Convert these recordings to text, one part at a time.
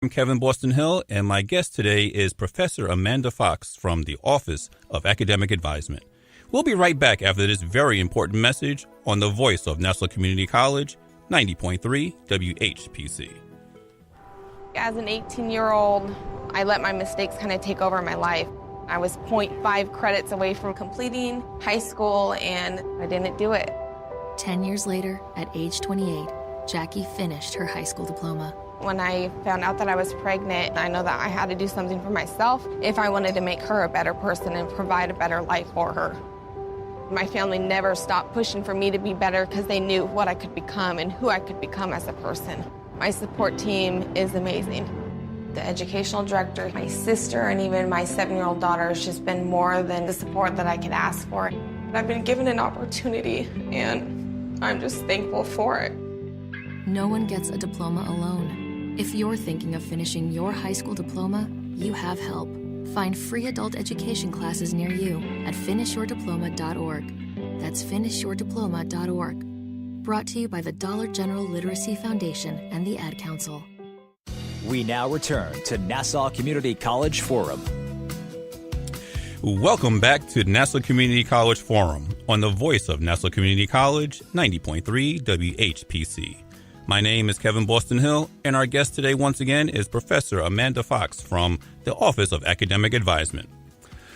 I'm Kevin Boston Hill, and my guest today is Professor Amanda Fox from the Office of Academic Advisement. We'll be right back after this very important message on the voice of Nassau Community College, 90.3 WHPC. As an 18-year-old, I let my mistakes kind of take over my life. I was 0.5 credits away from completing high school, and I didn't do it. 10 years later, at age 28, Jackie finished her high school diploma. When I found out that I was pregnant, I know that I had to do something for myself if I wanted to make her a better person and provide a better life for her. My family never stopped pushing for me to be better because they knew what I could become and who I could become as a person. My support team is amazing. The educational director, my sister, and even my 7-year-old daughter has just been more than the support that I could ask for. I've been given an opportunity, and I'm just thankful for it. No one gets a diploma alone. If you're thinking of finishing your high school diploma, you have help. Find free adult education classes near you at finishyourdiploma.org. That's finishyourdiploma.org. Brought to you by the Dollar General Literacy Foundation and the Ad Council. We now return to Nassau Community College Forum. Welcome back to Nassau Community College Forum on the voice of Nassau Community College, 90.3 WHPC. My name is Kevin Boston Hill, and our guest today once again is Professor Amanda Fox from the Office of Academic Advisement.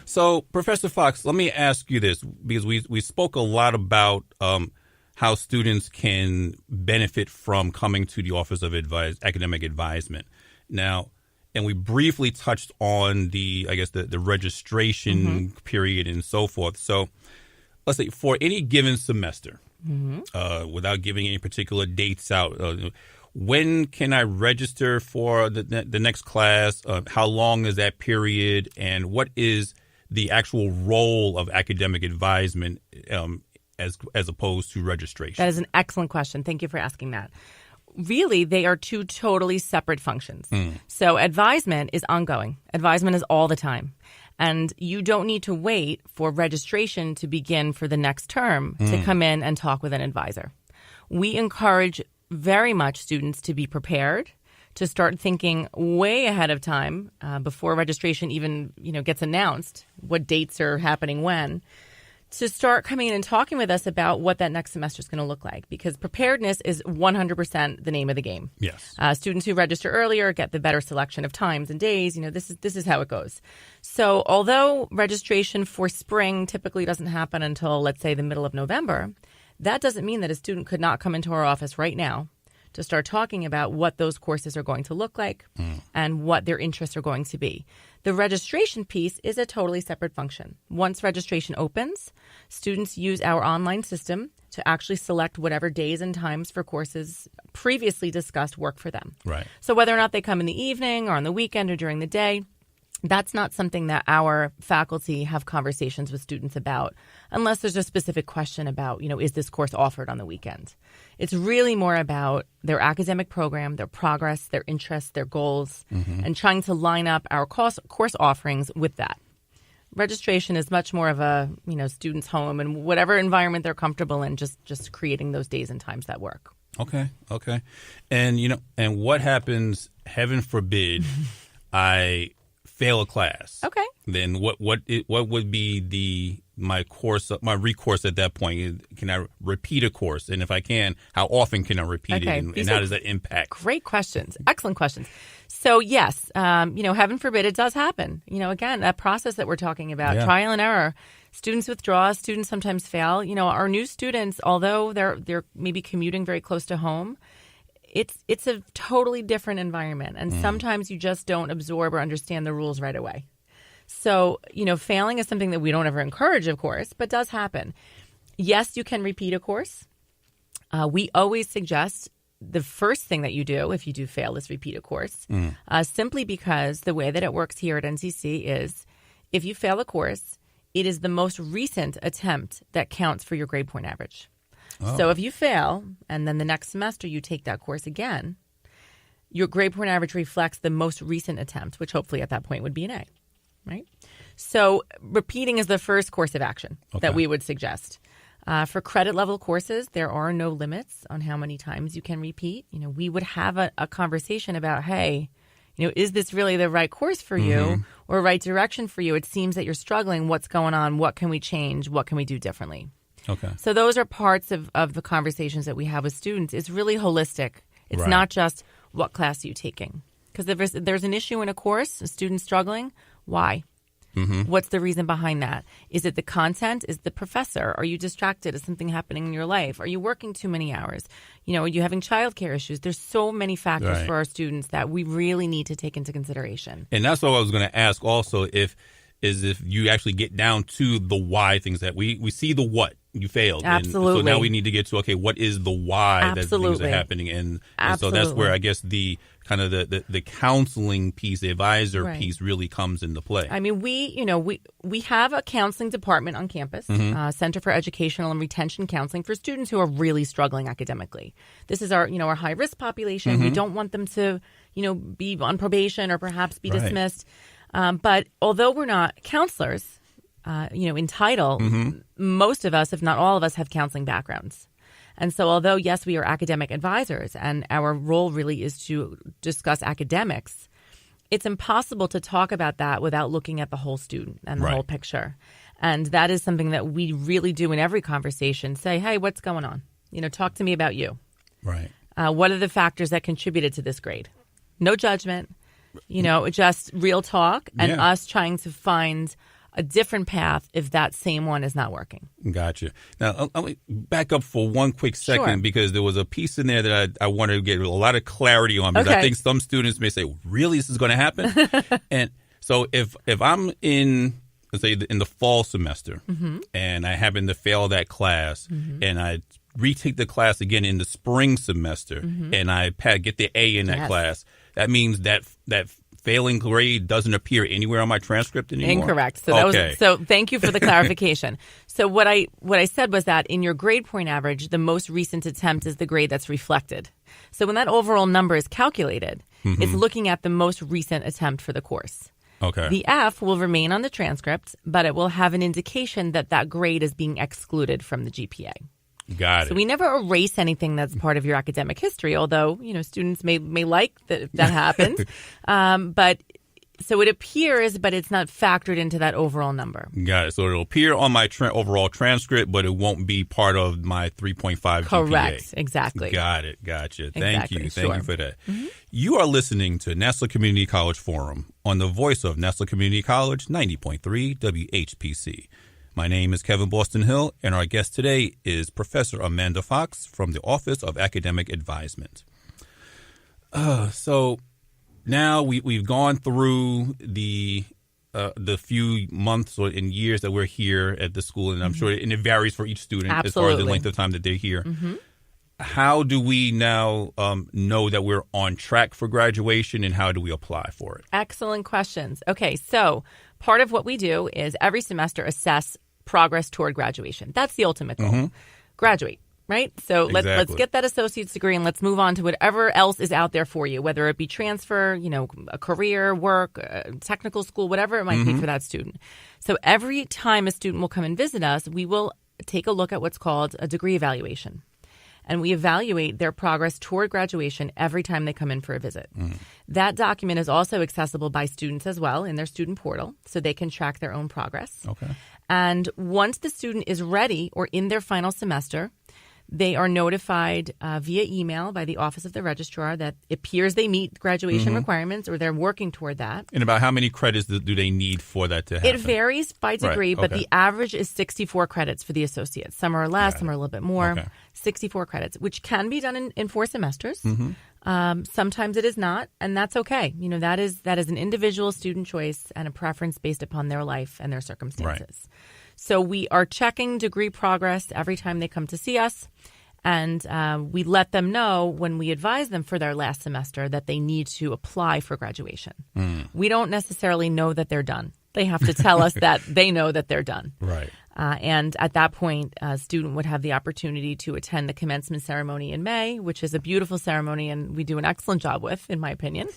So, Professor Fox, let me ask you this, because we spoke a lot about how students can benefit from coming to the Office of Academic Advisement. Now, and we briefly touched on the registration period and so forth. So, let's say for any given semester, without giving any particular dates out, when can I register for the next class? How long is that period? And what is the actual role of academic advisement as opposed to registration? That is an excellent question. Thank you for asking that. Really, they are two totally separate functions. So advisement is ongoing. Advisement is all the time. And you don't need to wait for registration to begin for the next term to come in and talk with an advisor. We encourage very much students to be prepared, to start thinking way ahead of time before registration even gets announced, what dates are happening when, to start coming in and talking with us about what that next semester is going to look like, because preparedness is 100% the name of the game. Yes. Students who register earlier get the better selection of times and days. This is how it goes. So although registration for spring typically doesn't happen until, let's say, the middle of November, that doesn't mean that a student could not come into our office right now to start talking about what those courses are going to look like and what their interests are going to be. The registration piece is a totally separate function. Once registration opens, students use our online system to actually select whatever days and times for courses previously discussed work for them. Right. So whether or not they come in the evening or on the weekend or during the day, that's not something that our faculty have conversations with students about unless there's a specific question about, is this course offered on the weekend? It's really more about their academic program, their progress, their interests, their goals, and trying to line up our course offerings with that. Registration is much more of a, student's home and whatever environment they're comfortable in, just creating those days and times that work. Okay. And, and what happens, heaven forbid, I fail a class. Okay. Then what would be my recourse at that point? Can I repeat a course? And if I can, how often can I repeat it? And how does that impact? Great questions. Excellent questions. So yes, heaven forbid it does happen. Again, that process that we're talking about, trial and error. Students withdraw, students sometimes fail. Our new students, although they're maybe commuting very close to home, it's a totally different environment. And sometimes you just don't absorb or understand the rules right away. So, failing is something that we don't ever encourage, of course, but does happen. Yes, you can repeat a course. We always suggest the first thing that you do if you do fail is repeat a course, simply because the way that it works here at NCC is if you fail a course, it is the most recent attempt that counts for your grade point average. Oh. So if you fail and then the next semester you take that course again, your grade point average reflects the most recent attempt, which hopefully at that point would be an A, right? So repeating is the first course of action that we would suggest. For credit level courses, there are no limits on how many times you can repeat. We would have a conversation about, hey, is this really the right course for you or right direction for you? It seems that you're struggling. What's going on? What can we change? What can we do differently? Okay. So those are parts of the conversations that we have with students. It's really holistic. It's not just what class are you taking. Because if there's an issue in a course, a student's struggling, why? What's the reason behind that? Is it the content? Is it the professor? Are you distracted? Is something happening in your life? Are you working too many hours? Are you having childcare issues? There's so many factors for our students that we really need to take into consideration. And that's what I was going to ask also, if you actually get down to the why things that we see the what. You failed. Absolutely. And so now we need to get to, okay, what is the why that things are happening? And so that's where I guess the kind of the counseling piece, the advisor piece really comes into play. I mean, we have a counseling department on campus, Center for Educational and Retention Counseling for students who are really struggling academically. This is our high risk population. We don't want them to, be on probation or perhaps be dismissed. But although we're not counselors, in title, most of us, if not all of us, have counseling backgrounds. And so although, yes, we are academic advisors and our role really is to discuss academics, it's impossible to talk about that without looking at the whole student and the whole picture. And that is something that we really do in every conversation. Say, hey, what's going on? Talk to me about you. Right. What are the factors that contributed to this grade? No judgment, just real talk and us trying to find a different path if that same one is not working. Gotcha. Now, let me back up for one quick second because there was a piece in there that I wanted to get a lot of clarity on because I think some students may say, really, this is going to happen? And so if I'm in, let's say, in the fall semester and I happen to fail that class and I retake the class again in the spring semester and I get the A in that class, that means that failing grade doesn't appear anywhere on my transcript anymore? Incorrect. So thank you for the clarification. So what I said was that in your grade point average, the most recent attempt is the grade that's reflected. So when that overall number is calculated, it's looking at the most recent attempt for the course. Okay. The F will remain on the transcript, but it will have an indication that grade is being excluded from the GPA. Got it. So we never erase anything that's part of your academic history, although, students may like that happens. But so it appears, but it's not factored into that overall number. Got it. So it'll appear on my overall transcript, but it won't be part of my 3.5 Correct. GPA. Exactly. Got it. Gotcha. Thank Exactly. you. Thank you for that. You are listening to Nassau Community College Forum on the voice of Nassau Community College, 90.3 WHPC. My name is Kevin Boston Hill, and our guest today is Professor Amanda Fox from the Office of Academic Advisement. So now we've gone through the few months or in years that we're here at the school, and I'm sure it varies for each student as far as the length of time that they're here. How do we now know that we're on track for graduation, and how do we apply for it? Excellent questions. Okay, so part of what we do is every semester assess progress toward graduation. That's the ultimate goal. Graduate, right? So let's get that associate's degree and let's move on to whatever else is out there for you, whether it be transfer, a career, work, technical school, whatever it might be for that student. So every time a student will come and visit us, we will take a look at what's called a degree evaluation. And we evaluate their progress toward graduation every time they come in for a visit. That document is also accessible by students as well in their student portal, so they can track their own progress. Okay. And once the student is ready or in their final semester, they are notified via email by the Office of the Registrar that it appears they meet graduation requirements or they're working toward that. And about how many credits do they need for that to happen? It varies by degree, but the average is 64 credits for the associates. Some are less, some are a little bit more. 64 credits, which can be done in 4 semesters. Sometimes it is not, and that's okay. That is an individual student choice and a preference based upon their life and their circumstances. So we are checking degree progress every time they come to see us, and we let them know when we advise them for their last semester that they need to apply for graduation. We don't necessarily know that they're done. They have to tell us that they know that they're done. Right. And at that point, a student would have the opportunity to attend the commencement ceremony in May, which is a beautiful ceremony and we do an excellent job with, in my opinion.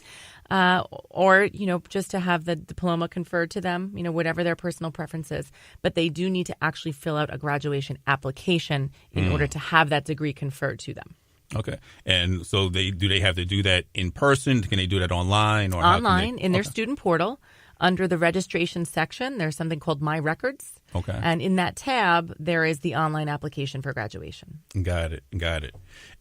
Or, just to have the diploma conferred to them, whatever their personal preference is. But they do need to actually fill out a graduation application in order to have that degree conferred to them. Okay. And so do they have to do that in person? Can they do that online? Or online in their student portal. Under the registration section, there's something called My Records. Okay. And in that tab, there is the online application for graduation. Got it.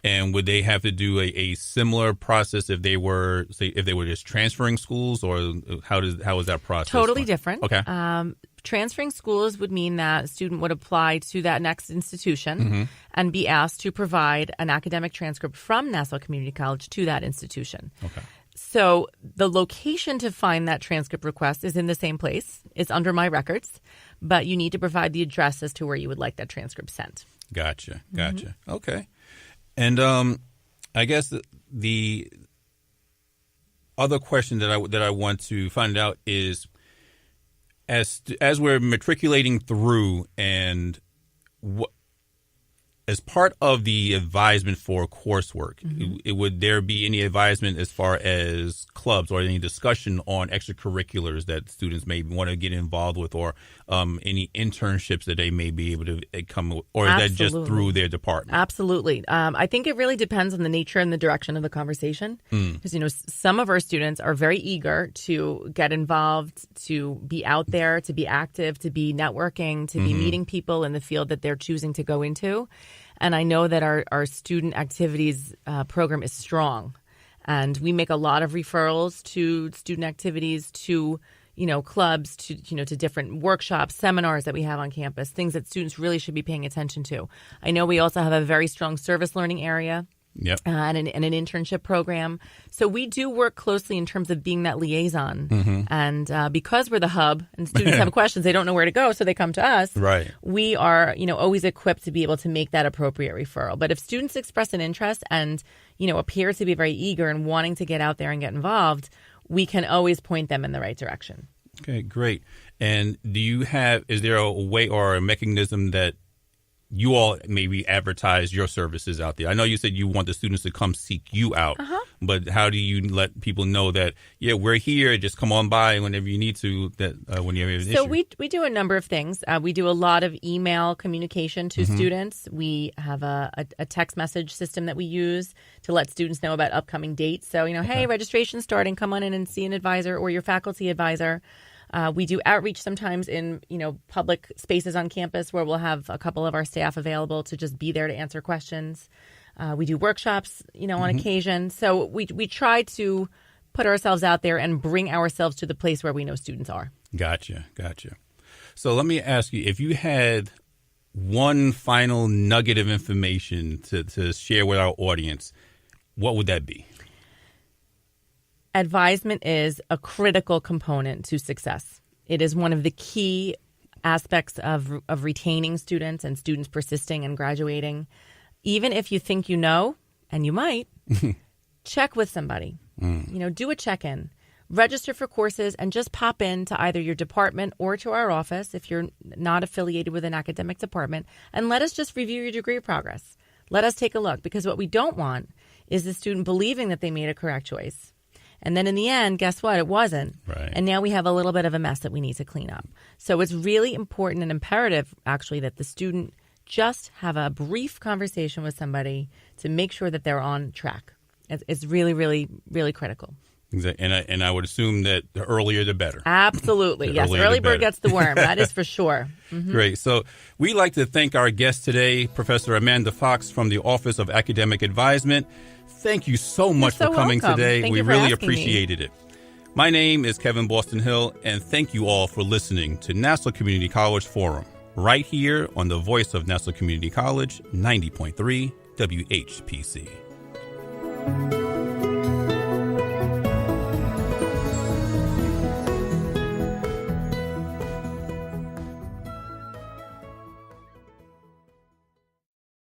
And would they have to do a similar process if they were just transferring schools, or how is that process? Totally different. Okay. Transferring schools would mean that a student would apply to that next institution and be asked to provide an academic transcript from Nassau Community College to that institution. Okay. So the location to find that transcript request is in the same place. It's under My Records, but you need to provide the address as to where you would like that transcript sent. Gotcha. Okay. And I guess the other question that I want to find out is, as we're matriculating through, and as part of the advisement for coursework, would there be any advisement as far as clubs or any discussion on extracurriculars that students may want to get involved with, or any internships that they may be able to come, or is that just through their department? Absolutely. I think it really depends on the nature and the direction of the conversation. Because, some of our students are very eager to get involved, to be out there, to be active, to be networking, to be meeting people in the field that they're choosing to go into. And I know that our student activities program is strong. And we make a lot of referrals to student activities, to clubs, to different workshops, seminars that we have on campus, things that students really should be paying attention to. I know we also have a very strong service learning area. Yep. And an internship program. So we do work closely in terms of being that liaison. And because we're the hub and students have questions, they don't know where to go, so they come to us. Right. We are, always equipped to be able to make that appropriate referral. But if students express an interest and, appear to be very eager and wanting to get out there and get involved, we can always point them in the right direction. Okay, great. And is there a way or a mechanism that you all maybe advertise your services out there? I know you said you want the students to come seek you out, but how do you let people know that, we're here, just come on by whenever you need to, when you have an issue? So we do a number of things. We do a lot of email communication to students. We have a text message system that we use to let students know about upcoming dates. So, hey, registration's starting, come on in and see an advisor or your faculty advisor. We do outreach sometimes in, public spaces on campus where we'll have a couple of our staff available to just be there to answer questions. We do workshops, on occasion. So we try to put ourselves out there and bring ourselves to the place where we know students are. Gotcha. So let me ask you, if you had one final nugget of information to share with our audience, what would that be? Advisement is a critical component to success. It is one of the key aspects of retaining students and students persisting and graduating. Even if you think you know, and you might, check with somebody. Do a check-in. Register for courses and just pop in to either your department or to our office if you're not affiliated with an academic department, and let us just review your degree progress. Let us take a look, because what we don't want is the student believing that they made a correct choice. And then in the end, guess what? It wasn't. Right. And now we have a little bit of a mess that we need to clean up. So it's really important and imperative, actually, that the student just have a brief conversation with somebody to make sure that they're on track. It's really, really, really critical. And I would assume that the earlier the better. Absolutely. Yes. Early bird gets the worm. That is for sure. Great. So we'd like to thank our guest today, Professor Amanda Fox from the Office of Academic Advisement. Thank you so much for coming today. We really appreciated it. My name is Kevin Boston Hill, and thank you all for listening to Nassau Community College Forum, right here on the voice of Nassau Community College, 90.3 WHPC.